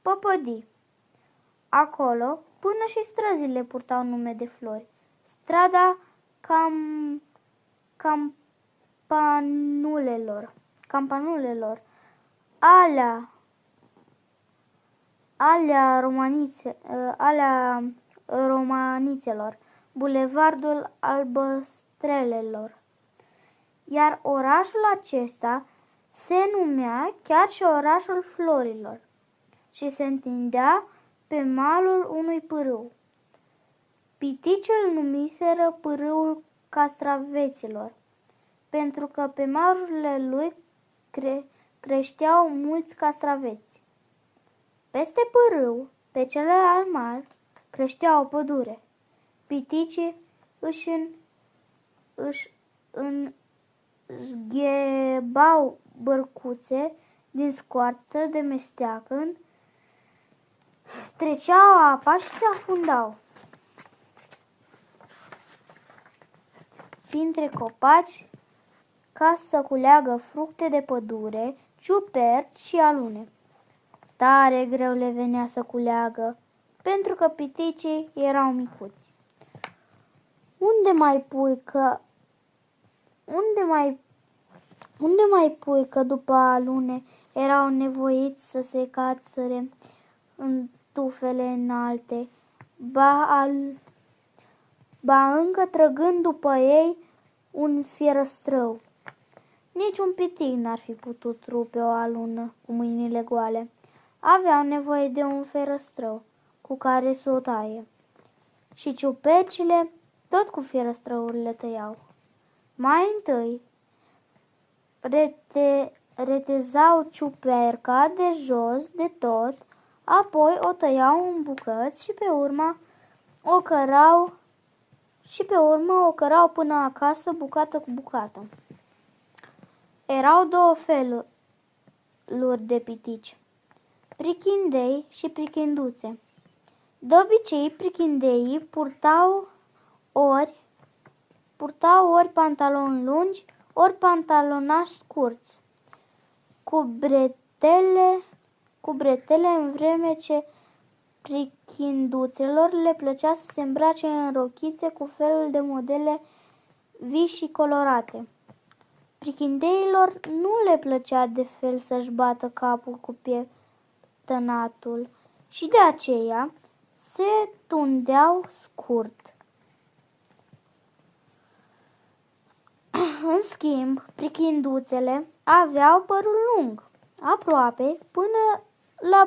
păpădii. Acolo, până și străzile purtau nume de flori. Strada campanulelor, alea romanițelor, bulevardul albăstrelelor. Iar orașul acesta se numea chiar și orașul florilor și se întindea pe malul unui pârâu. Piticii îl numiseră pârâul castraveților, pentru că pe malurile lui creșteau mulți castraveți. Peste pârâu, pe celălalt mal, creștea o pădure. Piticii își înghebau bărcuțe din scoarță de mesteacă când treceau apa și se afundau printre copaci ca să culeagă fructe de pădure, ciuperci și alune. Tare greu le venea să culeagă, pentru că piticii erau micuți. Unde mai pui că după alune erau nevoiți să se cațăre în tufele înalte, ba încă trăgând după ei un fierăstrău. Nici un pitic n-ar fi putut rupe o alună cu mâinile goale. Aveau nevoie de un fierăstrău cu care să o taie. Și ciupercile tot cu fierăstrăurile tăiau. Mai întâi retezau ciuperca de jos de tot, apoi o tăiau în bucăți și pe urmă o cărau până acasă, bucată cu bucată. Erau două feluri de pitici, prichindei și prichinduțe. De obicei, prichindeii purtau ori pantaloni lungi, ori pantalonași scurți, cu bretele, în vreme ce prichinduțelor le plăcea să se îmbrace în rochițe cu felul de modele vii și colorate. Prichindeilor nu le plăcea de fel să-și bată capul cu pieptănatul și de aceea se tundeau scurt. În schimb, prichinduțele aveau părul lung, aproape până la